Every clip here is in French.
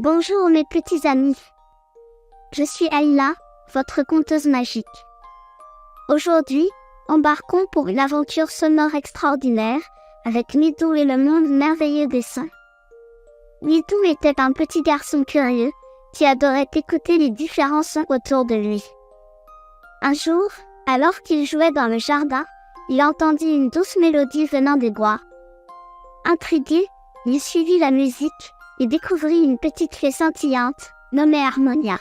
Bonjour mes petits amis. Je suis Aïla, votre conteuse magique. Aujourd'hui, embarquons pour une aventure sonore extraordinaire avec Midou et le monde merveilleux des sons. Midou était un petit garçon curieux qui adorait écouter les différents sons autour de lui. Un jour, alors qu'il jouait dans le jardin, il entendit une douce mélodie venant des bois. Intrigué, il suivit la musique et découvrit une petite fée scintillante, nommée Harmonia.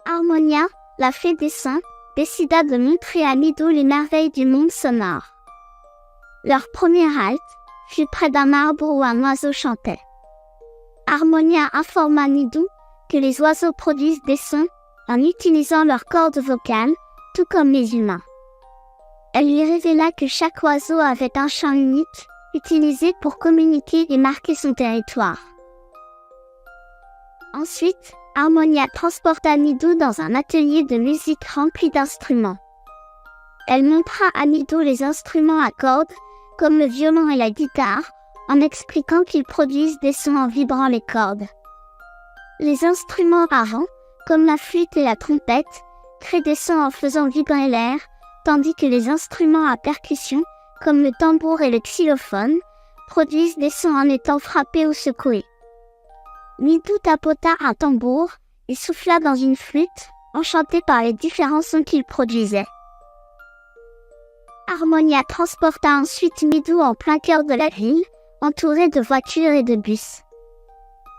Harmonia, la fée des sons, décida de montrer à Midou les merveilles du monde sonore. Leur première halte fut près d'un arbre où un oiseau chantait. Harmonia informa Midou que les oiseaux produisent des sons en utilisant leurs cordes vocales, tout comme les humains. Elle lui révéla que chaque oiseau avait un chant unique, utilisé pour communiquer et marquer son territoire. Ensuite, Harmonia transporta Midou dans un atelier de musique rempli d'instruments. Elle montra à Midou les instruments à cordes, comme le violon et la guitare, en expliquant qu'ils produisent des sons en vibrant les cordes. Les instruments à vent, comme la flûte et la trompette, créent des sons en faisant vibrer l'air, tandis que les instruments à percussion, comme le tambour et le xylophone, produisent des sons en étant frappés ou secoués. Midou tapota un tambour et souffla dans une flûte, enchantée par les différents sons qu'il produisait. Harmonia transporta ensuite Midou en plein cœur de la ville, entouré de voitures et de bus.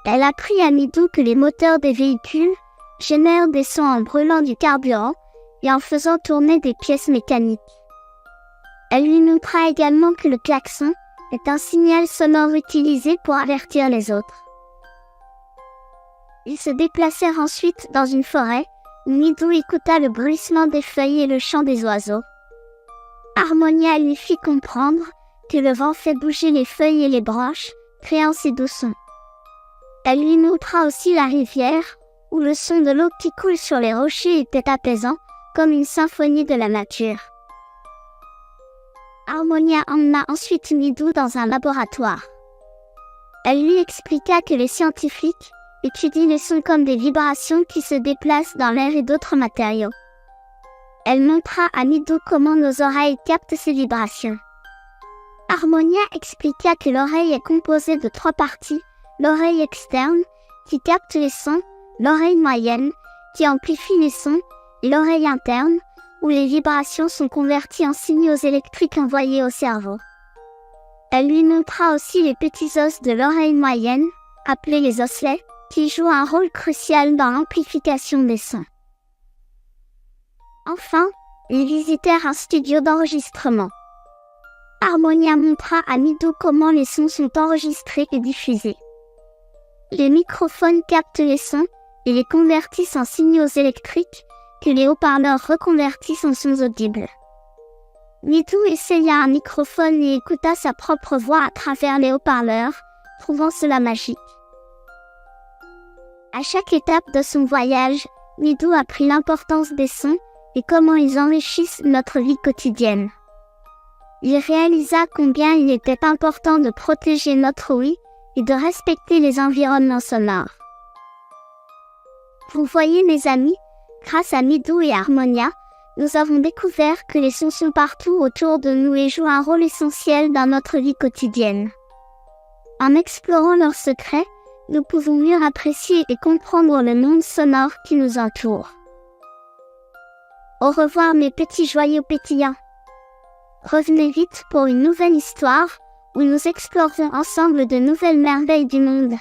Elle apprit à Midou que les moteurs des véhicules génèrent des sons en brûlant du carburant et en faisant tourner des pièces mécaniques. Elle lui montra également que le klaxon est un signal sonore utilisé pour avertir les autres. Ils se déplacèrent ensuite dans une forêt, où Midou écouta le bruissement des feuilles et le chant des oiseaux. Harmonia lui fit comprendre que le vent fait bouger les feuilles et les branches, créant ces doux sons. Elle lui montra aussi la rivière, où le son de l'eau qui coule sur les rochers était apaisant, comme une symphonie de la nature. Harmonia emmena ensuite Midou dans un laboratoire. Elle lui expliqua que les scientifiques étudient les sons comme des vibrations qui se déplacent dans l'air et d'autres matériaux. Elle montra à Midou comment nos oreilles captent ces vibrations. Harmonia expliqua que l'oreille est composée de 3 parties, l'oreille externe, qui capte les sons, l'oreille moyenne, qui amplifie les sons, et l'oreille interne, où les vibrations sont converties en signaux électriques envoyés au cerveau. Elle lui montra aussi les petits os de l'oreille moyenne, appelés les osselets, qui jouent un rôle crucial dans l'amplification des sons. Enfin, ils visitèrent un studio d'enregistrement. Harmonia montra à Midou comment les sons sont enregistrés et diffusés. Les microphones captent les sons et les convertissent en signaux électriques que les haut-parleurs reconvertissent en sons audibles. Midou essaya un microphone et écouta sa propre voix à travers les haut-parleurs, trouvant cela magique. À chaque étape de son voyage, Midou apprit l'importance des sons et comment ils enrichissent notre vie quotidienne. Il réalisa combien il était important de protéger notre ouïe et de respecter les environnements sonores. Vous voyez mes amis, grâce à Midou et Harmonia, nous avons découvert que les sons sont partout autour de nous et jouent un rôle essentiel dans notre vie quotidienne. En explorant leurs secrets, nous pouvons mieux apprécier et comprendre le monde sonore qui nous entoure. Au revoir mes petits joyaux pétillants. Revenez vite pour une nouvelle histoire où nous explorerons ensemble de nouvelles merveilles du monde.